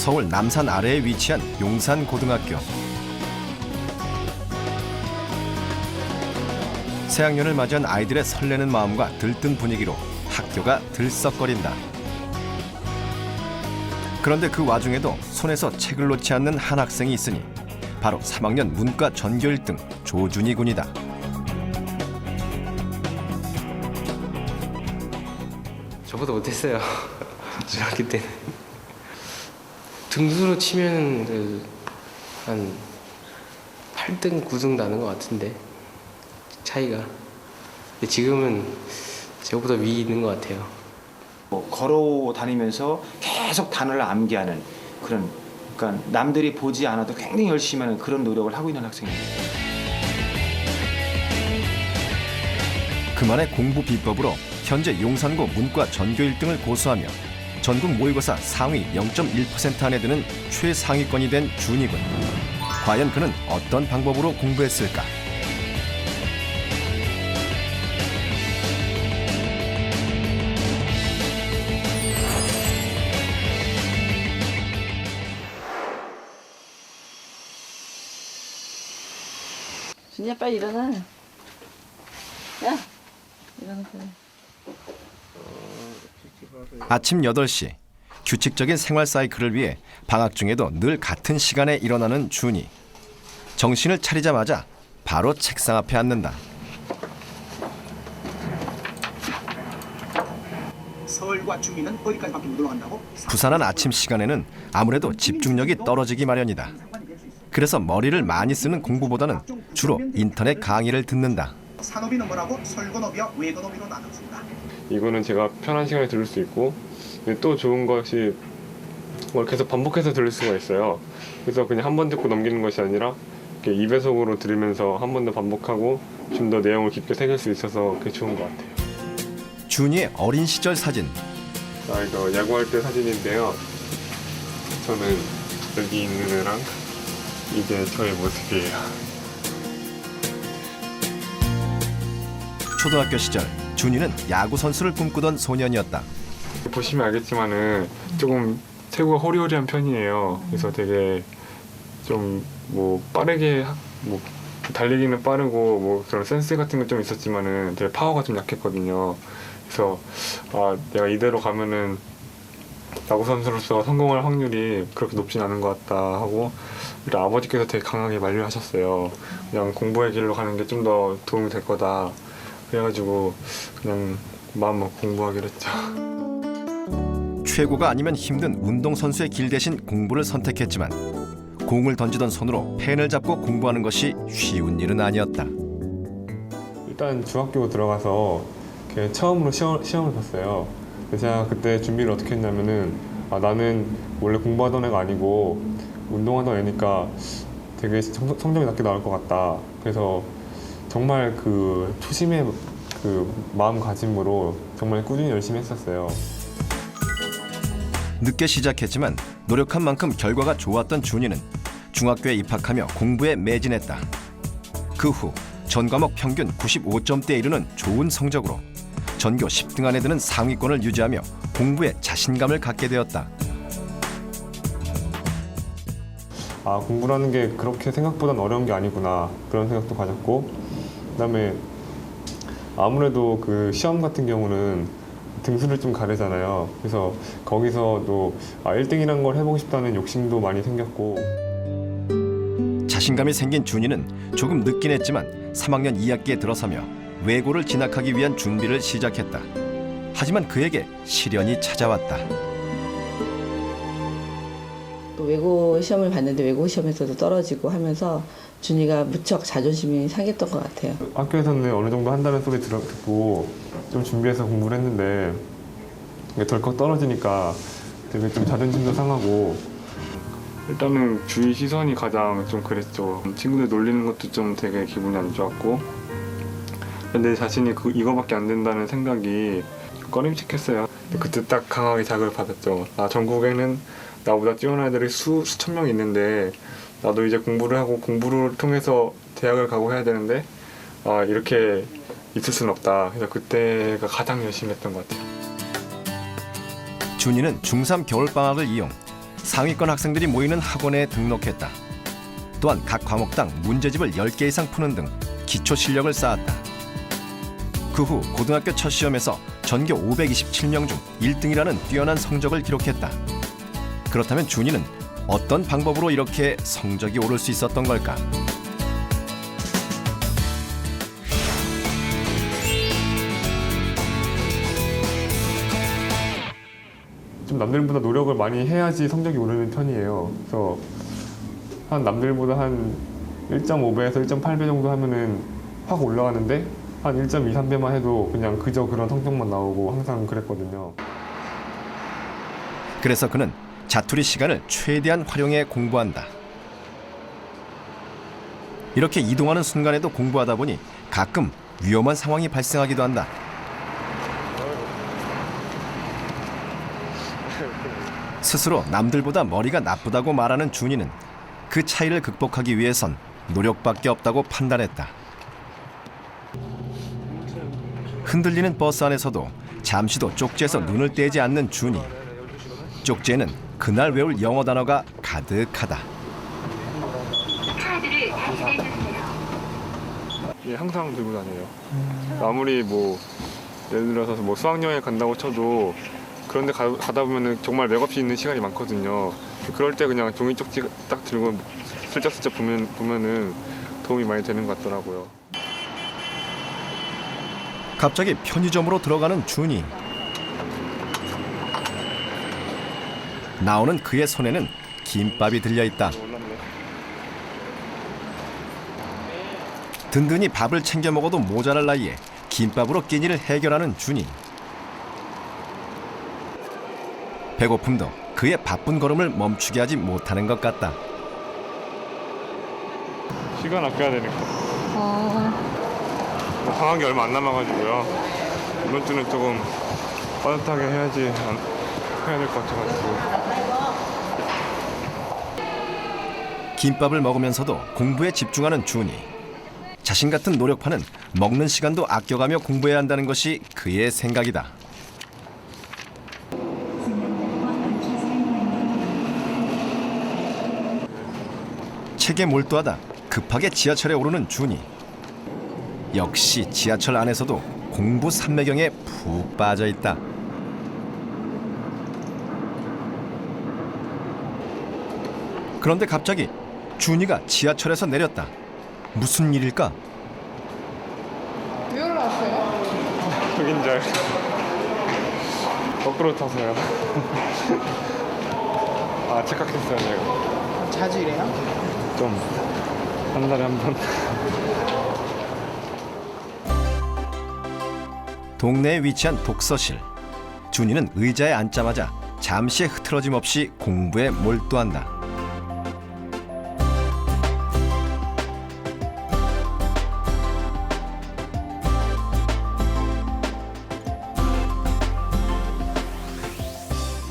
서울 남산 아래에 위치한 용산고등학교. 새학년을 맞이한 아이들의 설레는 마음과 들뜬 분위기로 학교가 들썩거린다. 그런데 그 와중에도 손에서 책을 놓지 않는 한 학생이 있으니 바로 3학년 문과 전교 1등 조준희 군이다. 저보다 못했어요. 중학교 때는. 등수로 치면 한 8등, 9등 나는 것 같은데 차이가. 근데 지금은 저보다 위에 있는 것 같아요. 걸어 다니면서 계속 단어를 암기하는 그런, 그러니까 남들이 보지 않아도 굉장히 열심히 하는 그런 노력을 하고 있는 학생입니다. 그만의 공부 비법으로 현재 용산고 문과 전교 1등을 고수하며 전국 모의고사 상위 0.1% 안에 드는 최상위권이 된 준희 군. 과연 그는 어떤 방법으로 공부했을까? 준이야 빨리 일어나. 야 일어나 빨리. 아침 8시 규칙적인 생활 사이클을 위해 방학 중에도 늘 같은 시간에 일어나는 준이. 정신을 차리자마자 바로 책상 앞에 앉는다. 서울과 중위는 어디까지밖에 못 올라간다고? 부산한 아침 시간에는 아무래도 집중력이 떨어지기 마련이다. 그래서 머리를 많이 쓰는 공부보다는 주로 인터넷 강의를 듣는다. 산업이는 뭐라고? 설건업이와 외건업이로 나눴습니다. 이거는 제가 편한 시간에 들을 수 있고, 또 좋은 것이 뭘 계속 반복해서 들을 수가 있어요. 그래서 그냥 한 번 듣고 넘기는 것이 아니라 이렇게 2배속으로 들으면서 한 번 더 반복하고 좀 더 내용을 깊게 새길 수 있어서 그게 좋은 것 같아요. 준이의 어린 시절 사진. 이거 야구할 때 사진인데요. 저는 여기 있는 애랑 이게 저의 모습이에요. 초등학교 시절 준이는 야구 선수를 꿈꾸던 소년이었다. 보시면 알겠지만은 조금 체구가 호리호리한 편이에요. 그래서 되게 좀 뭐 빠르게 뭐 달리기는 빠르고 뭐 그런 센스 같은 건 좀 있었지만은 되게 파워가 좀 약했거든요. 그래서 내가 이대로 가면은 야구 선수로서 성공할 확률이 그렇게 높진 않은 것 같다 하고, 우리 아버지께서 되게 강하게 만류하셨어요. 그냥 공부의 길로 가는 게 좀 더 도움이 될 거다. 그래가지고 그냥 마음 먹고 공부하기로 했죠. 최고가 아니면 힘든 운동선수의 길 대신 공부를 선택했지만 공을 던지던 손으로 펜을 잡고 공부하는 것이 쉬운 일은 아니었다. 일단 중학교 들어가서 처음으로 시험을 봤어요. 그래서 제가 그때 준비를 어떻게 했냐면은 나는 원래 공부하던 애가 아니고 운동하던 애니까 되게 성적이 낮게 나올 것 같다. 그래서 정말 그 초심의 그 마음가짐으로 정말 꾸준히 열심히 했었어요. 늦게 시작했지만 노력한 만큼 결과가 좋았던 준이는 중학교에 입학하며 공부에 매진했다. 그 후 전과목 평균 95점대에 이르는 좋은 성적으로 전교 10등 안에 드는 상위권을 유지하며 공부에 자신감을 갖게 되었다. 공부라는 게 그렇게 생각보다는 어려운 게 아니구나, 그런 생각도 가졌고, 그다음에 아무래도 그 시험 같은 경우는 등수를 좀 가리잖아요. 그래서 거기서도 1등이라는 걸 해보고 싶다는 욕심도 많이 생겼고. 자신감이 생긴 준이는 조금 늦긴 했지만 3학년 2학기에 들어서며 외고를 진학하기 위한 준비를 시작했다. 하지만 그에게 시련이 찾아왔다. 또 외고 시험을 봤는데 외고 시험에서도 떨어지고 하면서 준이가 무척 자존심이 상했던 것 같아요. 학교에서는 어느 정도 한다는 소리 듣고 좀 준비해서 공부를 했는데 이게 덜컥 떨어지니까 되게 좀 자존심도 상하고, 일단은 주위 시선이 가장 좀 그랬죠. 친구들 놀리는 것도 좀 되게 기분이 안 좋았고, 내 자신이 이거밖에 안 된다는 생각이 꺼림칙했어요. 그때 딱 강하게 자극을 받았죠. 전국에는 나보다 뛰어난 애들이 수천 명 있는데 나도 이제 공부를 하고 공부를 통해서 대학을 가고 해야 되는데 이렇게 있을 수는 없다. 그래서 그때가 가장 열심히 했던 것 같아요. 준이는 중3 겨울방학을 이용 상위권 학생들이 모이는 학원에 등록했다. 또한 각 과목당 문제집을 10개 이상 푸는 등 기초 실력을 쌓았다. 그 후 고등학교 첫 시험에서 전교 527명 중 1등이라는 뛰어난 성적을 기록했다. 그렇다면 준이는 어떤 방법으로 이렇게 성적이 오를 수 있었던 걸까? 좀 남들보다 노력을 많이 해야지 성적이 오르는 편이에요. 그래서 한 남들보다 한 1.5배에서 1.8배 정도 하면은 확 올라가는데 한 1.2, 3배만 해도 그냥 그저 그런 성적만 나오고 항상 그랬거든요. 그래서 그는 자투리 시간을 최대한 활용해 공부한다. 이렇게 이동하는 순간에도 공부하다 보니 가끔 위험한 상황이 발생하기도 한다. 스스로 남들보다 머리가 나쁘다고 말하는 준이는 그 차이를 극복하기 위해선 노력밖에 없다고 판단했다. 흔들리는 버스 안에서도 잠시도 쪽지에서 눈을 떼지 않는 준이. 쪽지에는 그날 외울 영어 단어가 가득하다. 예, 항상 들고 다녀요. 아무리 뭐 예를 들어서 뭐 수학여행 간다고 쳐도 그런데 가다 보면은 정말 맥없이 있는 시간이 많거든요. 그럴 때 그냥 종이 쪽지 딱 들고 슬쩍슬쩍 보면은 도움이 많이 되는 것 같더라고요. 갑자기 편의점으로 들어가는 준이. 나오는 그의 손에는 김밥이 들려있다. 든든히 밥을 챙겨 먹어도 모자랄 나이에 김밥으로 끼니를 해결하는 준이. 배고픔도 그의 바쁜 걸음을 멈추게 하지 못하는 것 같다. 시간 아껴야 되니까. 방학이 얼마 안 남아가지고요. 이번 주는 조금 빠듯하게 해야 될 것 같아가지고. 김밥을 먹으면서도 공부에 집중하는 준이. 자신 같은 노력파는 먹는 시간도 아껴가며 공부해야 한다는 것이 그의 생각이다. 책에 몰두하다 급하게 지하철에 오르는 준이. 역시 지하철 안에서도 공부 삼매경에 푹 빠져 있다. 그런데 갑자기 준이가 지하철에서 내렸다. 무슨 일일까? 왜 올라왔어요? 저긴 줄 알고. 거꾸로 타서요. 아, 착각했어요, 내가. 자주 이래요? 좀, 한 달에 한 번. 동네에 위치한 독서실. 준이는 의자에 앉자마자 잠시의 흐트러짐 없이 공부에 몰두한다.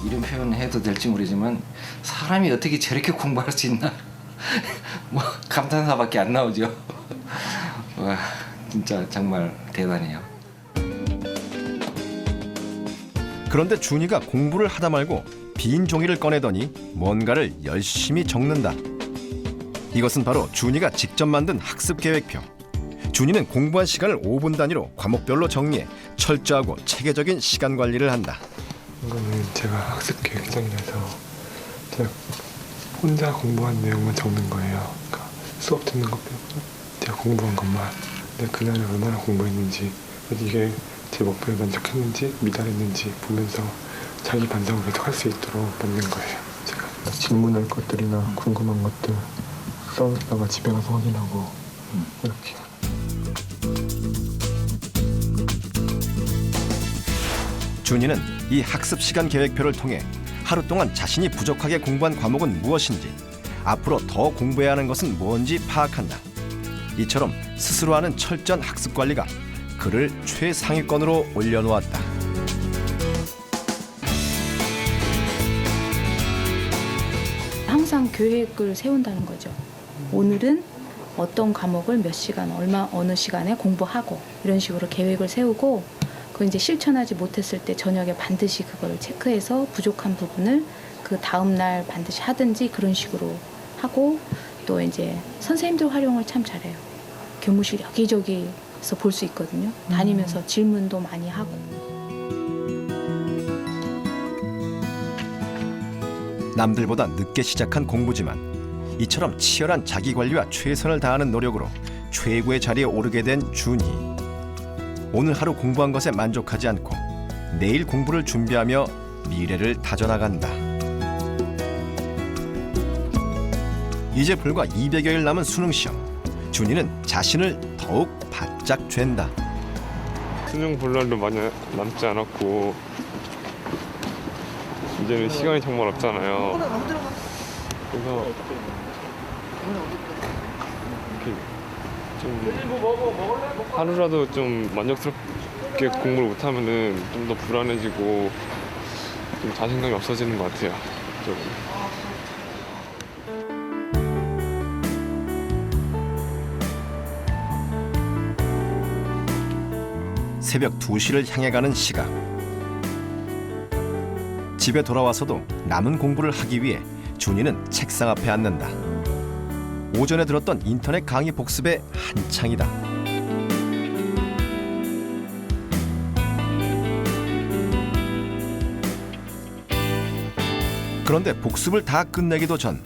이런 표현 해도 될지 모르지만 사람이 어떻게 저렇게 공부할 수 있나 뭐 감탄사밖에 안 나오죠. 와, 진짜 정말 대단해요. 그런데 준이가 공부를 하다 말고 빈 종이를 꺼내더니 뭔가를 열심히 적는다. 이것은 바로 준이가 직접 만든 학습 계획표. 준이는 공부한 시간을 5분 단위로 과목별로 정리해 철저하고 체계적인 시간 관리를 한다. 이거는 제가 학습 계획장이라서 제가 혼자 공부한 내용만 적는 거예요. 그러니까 수업 듣는 것 빼고 제가 공부한 것만. 내가 그날에 얼마나 공부했는지, 이게 제 목표에 만족했는지 미달했는지 보면서 자기 반성을 계속 할 수 있도록 만든 거예요. 제가 질문할 것들이나 궁금한 것들 써다가 집에 가서 확인하고 이렇게. 준이는 이 학습 시간 계획표를 통해 하루 동안 자신이 부족하게 공부한 과목은 무엇인지, 앞으로 더 공부해야 하는 것은 뭔지 파악한다. 이처럼 스스로 하는 철저한 학습 관리가 그를 최상위권으로 올려놓았다. 항상 계획을 세운다는 거죠. 오늘은 어떤 과목을 몇 시간, 어느 시간에 공부하고 이런 식으로 계획을 세우고 그걸 이제 실천하지 못했을 때 저녁에 반드시 그걸 체크해서 부족한 부분을 그 다음 날 반드시 하든지 그런 식으로 하고 또 이제 선생님들 활용을 참 잘해요. 교무실 여기저기서 볼 수 있거든요. 다니면서 질문도 많이 하고. 남들보다 늦게 시작한 공부지만 이처럼 치열한 자기관리와 최선을 다하는 노력으로 최고의 자리에 오르게 된 준희. 오늘 하루 공부한 것에 만족하지 않고 내일 공부를 준비하며 미래를 다져나간다. 이제 불과 200여일 남은 수능시험. 준희는 자신을 더욱 바짝 쥘다. 수능 볼 날도 많이 남지 않았고 이제는 시간이 정말 없잖아요. 그래서 이렇게 좀 하루라도 좀 만족스럽게 공부를 못하면은 좀 더 불안해지고 좀 자신감이 없어지는 것 같아요. 좀. 새벽 2시를 향해 가는 시각. 집에 돌아와서도 남은 공부를 하기 위해 준희는 책상 앞에 앉는다. 오전에 들었던 인터넷 강의 복습에 한창이다. 그런데 복습을 다 끝내기도 전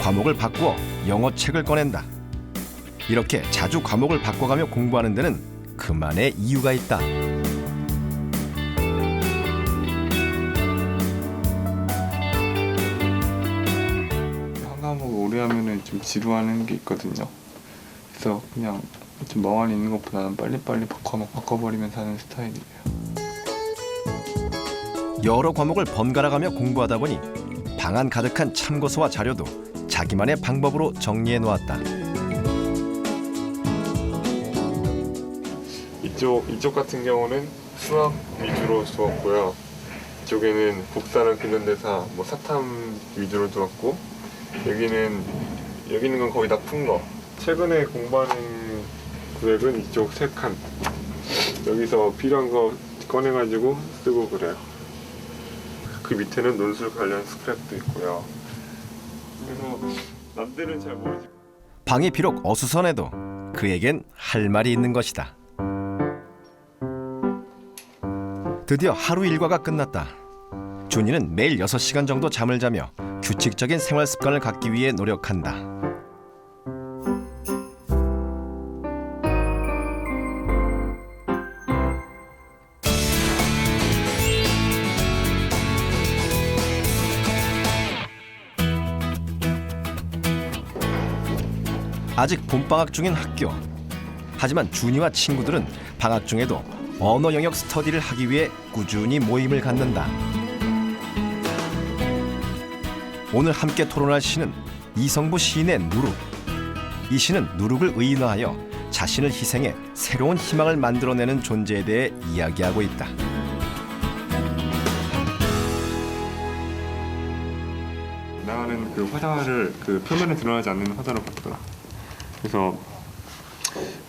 과목을 바꾸어 영어 책을 꺼낸다. 이렇게 자주 과목을 바꿔가며 공부하는 데는 그만의 이유가 있다. 한 과목을 오래 하면은 좀 지루하는 게 있거든요. 그래서 그냥 좀 멍하니 있는 것보다는 빨리빨리 과목 바꿔버리면서 하는 스타일이에요. 여러 과목을 번갈아가며 공부하다 보니 방안 가득한 참고서와 자료도 자기만의 방법으로 정리해 놓았다. 이쪽 같은 경우는 수학 위주로 두었고요. 이쪽에는 국사랑 근현대사, 뭐 사탐 위주로 두었고 여기는 건 거의 다 푼 거. 최근에 공부하는 구획은 이쪽 3칸. 여기서 필요한 거 꺼내가지고 쓰고 그래요. 그 밑에는 논술 관련 스크랩도 있고요. 그래서 남들은 잘 모르지. 방이 비록 어수선해도 그에겐 할 말이 있는 것이다. 드디어 하루 일과가 끝났다. 준희는 매일 6시간 정도 잠을 자며 규칙적인 생활 습관을 갖기 위해 노력한다. 아직 봄방학 중인 학교. 하지만 준희와 친구들은 방학 중에도 언어 영역 스터디를 하기 위해 꾸준히 모임을 갖는다. 오늘 함께 토론할 시는 이성부 시인의 누룩. 이 시는 누룩을 의인화하여 자신을 희생해 새로운 희망을 만들어내는 존재에 대해 이야기하고 있다. 나는 그 화자를 그 표면에 드러나지 않는 화자로 봤더라. 그래서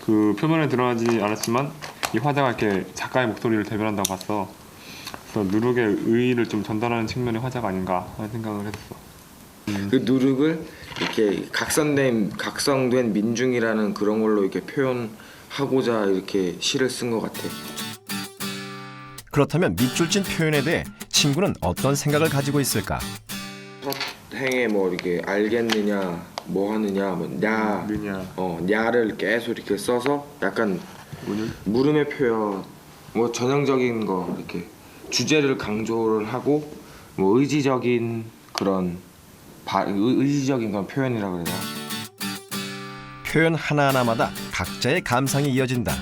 그 표면에 드러나지 않았지만 이 화자가 이렇게 작가의 목소리를 대변한다고 봤어. 그래서 누룩의 의의를 좀 전달하는 측면의 화자가 아닌가 하는 생각을 했어. 그 누룩을 이렇게 각성된 민중이라는 그런 걸로 이렇게 표현하고자 이렇게 시를 쓴 것 같아. 그렇다면 밑줄진 표현에 대해 친구는 어떤 생각을 가지고 있을까? 첫 행에 뭐 이렇게 알겠느냐, 뭐 하느냐, 뭐 냐를 계속 이렇게 써서 약간 물음의 표현, 뭐 전형적인 거 이렇게 주제를 강조를 하고 뭐 의지적인 그런 표현이라고 그래야 되나? 표현 하나하나마다 각자의 감상이 이어진다.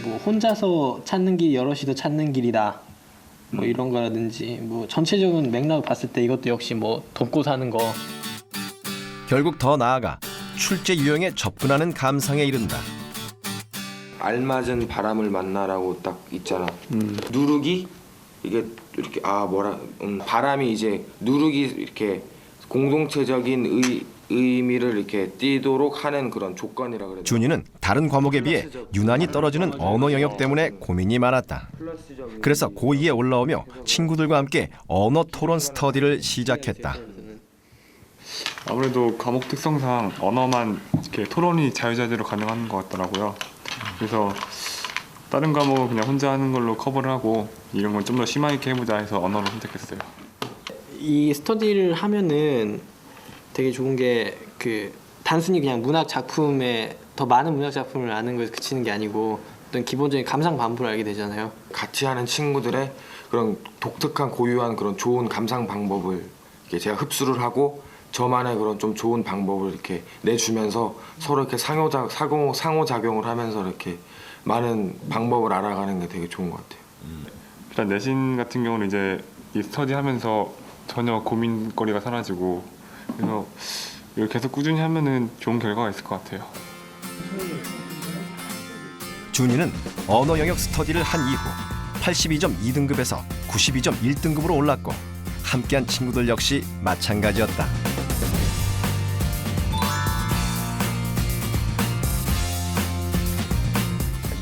뭐 혼자서 찾는 길이 여럿이서 찾는 길이다. 뭐 이런 거라든지 뭐 전체적인 맥락을 봤을 때 이것도 역시 뭐 돕고 사는 거. 결국 더 나아가 출제 유형에 접근하는 감상에 이른다. 알맞은 바람을 만나라고 딱 있잖아. 누룩이 이게 이렇게 바람이 이제 누룩이 이렇게 공동체적인 의미를 이렇게 띠도록 하는 그런 조건이라 그래요. 준이는 다른 과목에 비해 유난히 떨어지는 언어 영역 때문에 고민이 많았다. 그래서 고2에 올라오며 친구들과 함께 언어 토론 스터디를 시작했다. 아무래도 과목 특성상 언어만 이렇게 토론이 자유자재로 가능한 것 같더라고요. 그래서 다른 과목은 그냥 혼자 하는 걸로 커버를 하고 이런 건 좀 더 심화 있게 해보자 해서 언어를 선택했어요. 이 스터디를 하면은 되게 좋은 게 그 단순히 그냥 문학 작품에 더 많은 문학 작품을 아는 것에 그치는 게 아니고 어떤 기본적인 감상 반부를 알게 되잖아요. 같이 하는 친구들의 그런 독특한 고유한 그런 좋은 감상 방법을 이렇게 제가 흡수를 하고 저만의 그런 좀 좋은 방법을 이렇게 내주면서 서로 이렇게 상호작용을 하면서 이렇게 많은 방법을 알아가는 게 되게 좋은 것 같아요. 일단 내신 같은 경우는 이제 이 스터디 하면서 전혀 고민거리가 사라지고 그래서 이걸 계속 꾸준히 하면은 좋은 결과가 있을 것 같아요. 준이는 언어 영역 스터디를 한 이후 82.2등급에서 92.1등급으로 올랐고 함께한 친구들 역시 마찬가지였다.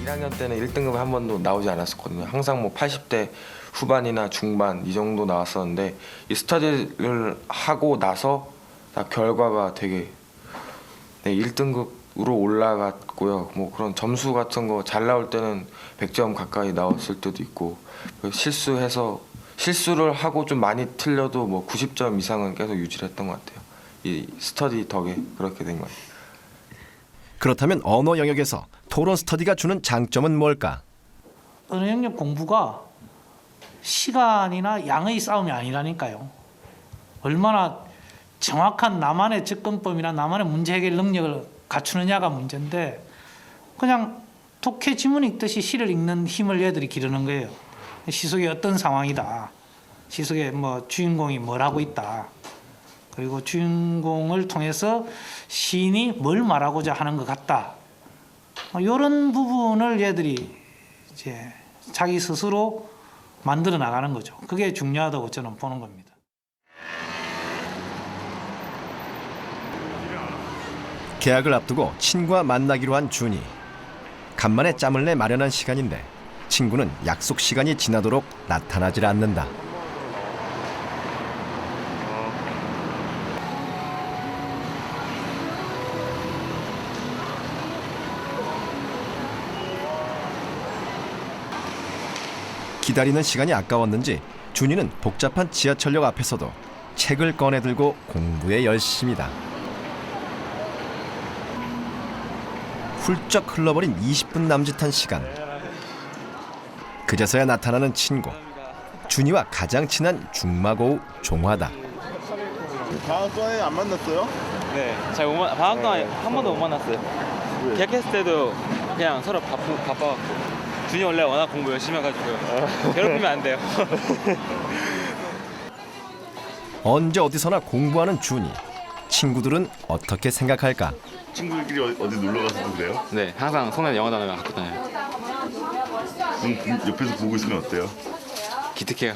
학년 때는 1등급이 한 번도 나오지 않았었거든요. 항상 뭐 80대 후반이나 중반 이 정도 나왔었는데 이 스터디를 하고 나서 다 결과가 되게 1등급으로 올라갔고요. 뭐 그런 점수 같은 거 잘 나올 때는 100점 가까이 나왔을 때도 있고 실수를 하고 좀 많이 틀려도 뭐 90점 이상은 계속 유지를 했던 것 같아요. 이 스터디 덕에 그렇게 된 것 같아요. 그렇다면 언어 영역에서 토론 스터디가 주는 장점은 뭘까? 언어 영역 공부가 시간이나 양의 싸움이 아니라니까요. 얼마나 정확한 나만의 접근법이나 나만의 문제 해결 능력을 갖추느냐가 문제인데 그냥 독해 지문 읽듯이 시를 읽는 힘을 얘들이 기르는 거예요. 시 속에 어떤 상황이다. 시 속에 뭐 주인공이 뭘 하고 있다. 그리고 주인공을 통해서 시인이 뭘 말하고자 하는 것 같다. 이런 부분을 얘들이 이제 자기 스스로 만들어 나가는 거죠. 그게 중요하다고 저는 보는 겁니다. 개학을 앞두고 친구와 만나기로 한 준이. 간만에 짬을 내 마련한 시간인데 친구는 약속 시간이 지나도록 나타나질 않는다. 기다리는 시간이 아까웠는지 준이는 복잡한 지하철역 앞에서도 책을 꺼내들고 공부에 열심이다. 훌쩍 흘러버린 20분 남짓한 시간. 그제서야 나타나는 친구. 준이와 가장 친한 중마고우 종화다. 방학 동안에 안 만났어요? 네, 방학 동안 한 번도 못 만났어요. 계약했을 때도 그냥 서로 바빠갖고. 준이 원래 워낙 공부 열심히 해가지고요. 괴롭히면 안 돼요. 언제 어디서나 공부하는 준이. 친구들은 어떻게 생각할까? 친구들끼리 어디 놀러 가서도 그래요? 네, 항상 손에 영어 단어를 갖고 다녀요. 옆에서 보고 있으면 어때요? 기특해요.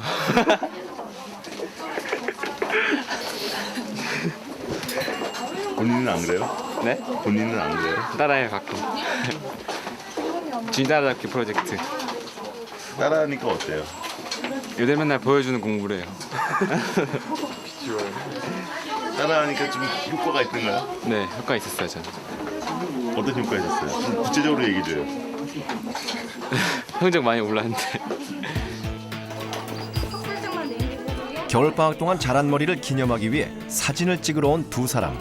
본인은 안 그래요? 네? 본인은 안 그래요? 따라해요, 가끔. 준이 따라잡기 프로젝트. 따라하니까 어때요? 요새 맨날 보여주는 공부를 해요. 따라하니까 좀 효과가 있던가요? 네, 효과 있었어요, 저는. 어떤 효과 있었어요? 좀 구체적으로 얘기해줘요. 성적 많이 올랐는데. 겨울방학 동안 자란 머리를 기념하기 위해 사진을 찍으러 온 두 사람.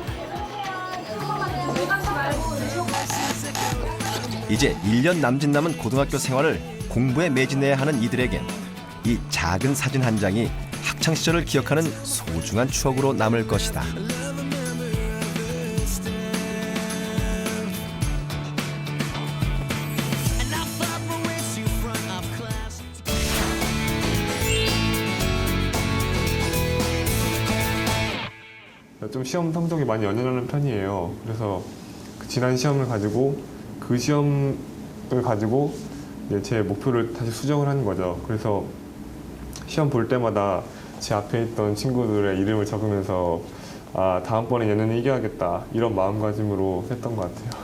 이제 1년 남짓 남은 고등학교 생활을 공부에 매진해야 하는 이들에겐 이 작은 사진 한 장이 학창시절을 기억하는 소중한 추억으로 남을 것이다. 좀 시험 성적이 많이 연연하는 편이에요. 그래서 그 지난 시험을 가지고 그 시험을 가지고 이제 제 목표를 다시 수정을 하는 거죠. 그래서 시험 볼 때마다 제 앞에 있던 친구들의 이름을 적으면서 다음번에 얘는 이겨야겠다 이런 마음가짐으로 했던 것 같아요.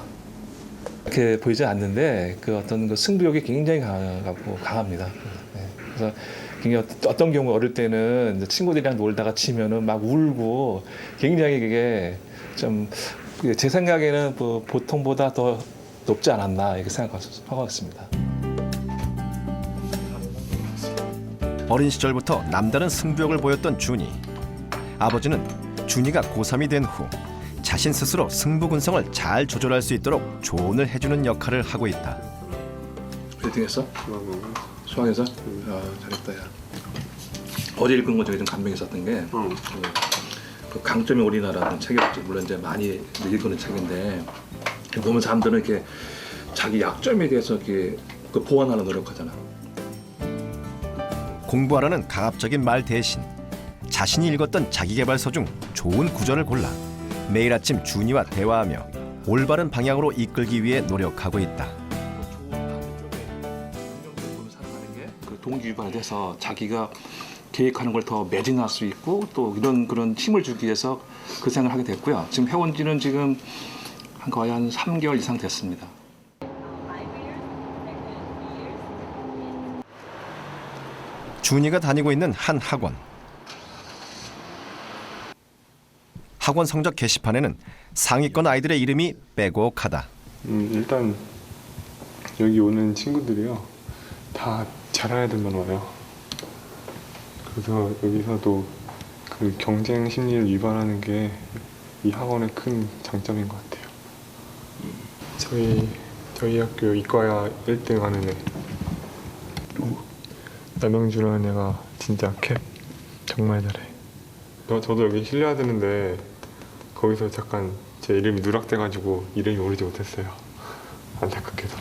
그렇게 보이지 않는데 그 어떤 그 승부욕이 굉장히 강합니다. 네. 그래서 굉장히 어떤 경우 어릴 때는 이제 친구들이랑 놀다가 치면은 막 울고 굉장히 그게 좀 제 생각에는 뭐 보통보다 더 높지 않았나 이렇게 생각하고 있습니다. 어린 시절부터 남다른 승부욕을 보였던 준이. 아버지는 준이가 고3이 된 후 자신 스스로 승부근성을 잘 조절할 수 있도록 조언을 해주는 역할을 하고 있다. 1등했어? 수학에서? 잘했다 야. 어제 읽은 것 중에 좀 감명이 있었던 게 그 강점의 우리나라는 책이었죠. 물론 이제 많이 읽는 책인데 보면 사람들은 이렇게 자기 약점에 대해서 이렇게 그 보완하는 노력하잖아. 공부하라는 강압적인 말 대신 자신이 읽었던 자기계발서 중 좋은 구절을 골라 매일 아침 준이와 대화하며 올바른 방향으로 이끌기 위해 노력하고 있다. 그 동기유발에 대해서 자기가 계획하는 걸 더 매진할 수 있고 또 이런 그런 힘을 주기 위해서 그 생각을 하게 됐고요. 지금 해온 지는 지금 거의 한 3개월 이상 됐습니다. 준이가 다니고 있는 한 학원. 학원 성적 게시판에는 상위권 아이들의 이름이 빼곡하다. 일단 여기 오는 친구들이요 다 잘하는 애들만 와요. 그래서 여기서도 그 경쟁 심리를 위반하는 게 이 학원의 큰 장점인 것 같아요. 저희 학교 이과야 1등 하는 애 남영주라는 애가 진짜 정말 잘해. 저도 여기 실려야 되는데 거기서 잠깐 제 이름이 누락돼가지고 이름이 오르지 못했어요. 안타깝게도.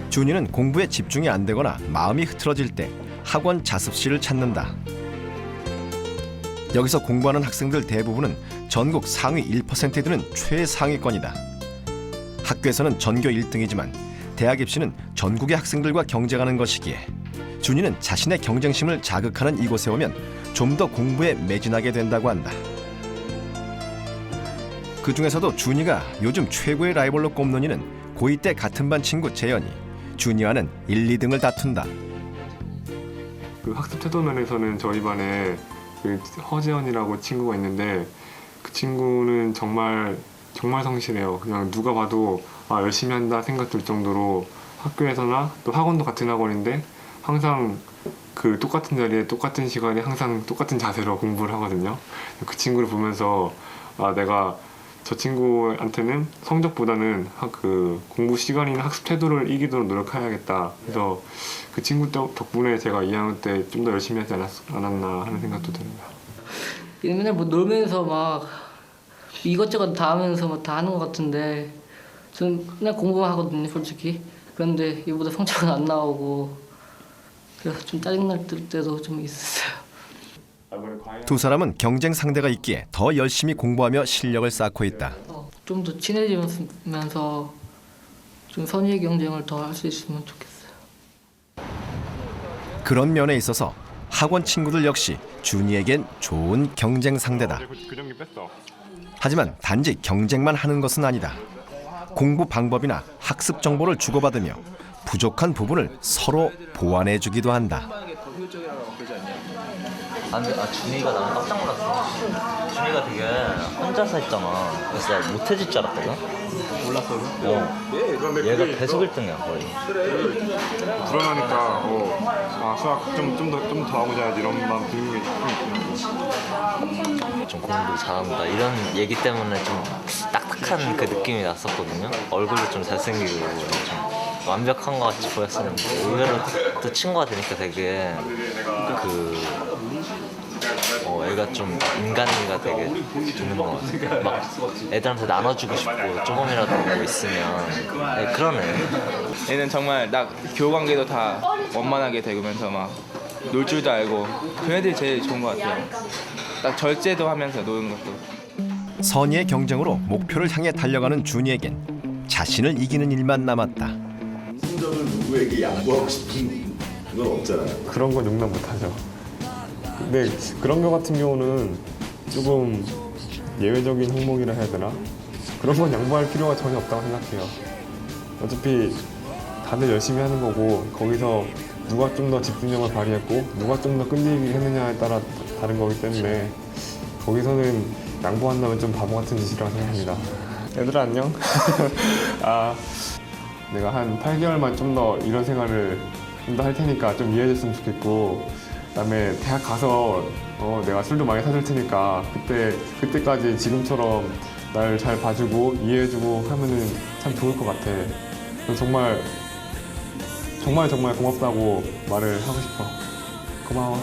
준이는 공부에 집중이 안 되거나 마음이 흐트러질 때 학원 자습실을 찾는다. 여기서 공부하는 학생들 대부분은 전국 상위 1%에 드는 최상위권이다. 학교에서는 전교 1등이지만 대학 입시는 전국의 학생들과 경쟁하는 것이기에 준이는 자신의 경쟁심을 자극하는 이곳에 오면 좀 더 공부에 매진하게 된다고 한다. 그 중에서도 준이가 요즘 최고의 라이벌로 꼽는 이는 고2 때 같은 반 친구 재현이. 준이와는 1, 2등을 다툰다. 그 학습 태도 면에서는 저희 반에 그 허재현이라고 친구가 있는데 그 친구는 정말 성실해요. 그냥 누가 봐도 열심히 한다 생각 들 정도로 학교에서나 또 학원도 같은 학원인데 항상 그 똑같은 자리에 똑같은 시간에 항상 똑같은 자세로 공부를 하거든요. 그 친구를 보면서 내가 저 친구한테는 성적보다는 그 공부 시간이나 학습 태도를 이기도록 노력해야겠다. 그래서 그 친구 덕분에 제가 2학년 때 좀 더 열심히 하지 않았나 하는 생각도 듭니다. 맨날 뭐 놀면서 막 이것저것 다 하면서 막 다 하는 것 같은데 저는 그냥 공부만 하거든요, 솔직히. 그런데 이보다 성적은 안 나오고 그래서 좀 짜증날 때도 좀 있었어요. 두 사람은 경쟁 상대가 있기에 더 열심히 공부하며 실력을 쌓고 있다. 좀 더 친해지면서 좀 선의의 경쟁을 더 할 수 있으면 좋겠어요. 그런 면에 있어서 학원 친구들 역시 준이에겐 좋은 경쟁 상대다. 하지만 단지 경쟁만 하는 것은 아니다. 공부 방법이나 학습 정보를 주고받으며 부족한 부분을 서로 보완해주기도 한다. 준이가 나는 깜짝 놀랐어. 준이가 되게 혼자서 했잖아. 그래서 나 못해질 줄 알았거든. 몰랐어. 얘가 계속 1등이야 거의. 불안하니까 수학 좀 더 하고 자야지 이런 마음 드는 게 있구나. 좀 공부 잘한다 이런 얘기 때문에 좀 딱딱한 그 느낌이 났었거든요. 얼굴도 좀 잘생기고 좀 완벽한 것 같이 보였었는데 의외로 또 친구가 되니까 되게 애가 좀 인간미가 되게 있는 것 같아요. 막 애들한테 나눠주고 싶고 조금이라도 뭐 있으면 그런 애. 얘는 정말 딱 교우관계도 다 원만하게 되면서 막 놀 줄도 알고 그 애들이 제일 좋은 것 같아요. 딱 절제도 하면서 노는 것도. 선의의 경쟁으로 목표를 향해 달려가는 준이에겐 자신을 이기는 일만 남았다. 감정을 누구에게 양보하고 싶은 그건 없잖아요. 그런 건 용납 못하죠. 근데 그런 거 같은 경우는 조금 예외적인 항목이라 해야 되나? 그런 건 양보할 필요가 전혀 없다고 생각해요. 어차피 다들 열심히 하는 거고 거기서 누가 좀 더 집중력을 발휘했고 누가 좀 더 끈질기게 했느냐에 따라 다른 거기 때문에 거기서는 양보한다면 좀 바보 같은 짓이라고 생각합니다. 얘들아 안녕? 아, 내가 한 8개월만 좀 더 이런 생활을 좀 더 할 테니까 좀 이해해줬으면 좋겠고, 그다음에 대학 가서 내가 술도 많이 사줄 테니까 그때까지 지금처럼 날 잘 봐주고 이해해주고 하면은 참 좋을 것 같아. 그래서 정말 고맙다고 말을 하고 싶어. 고마워.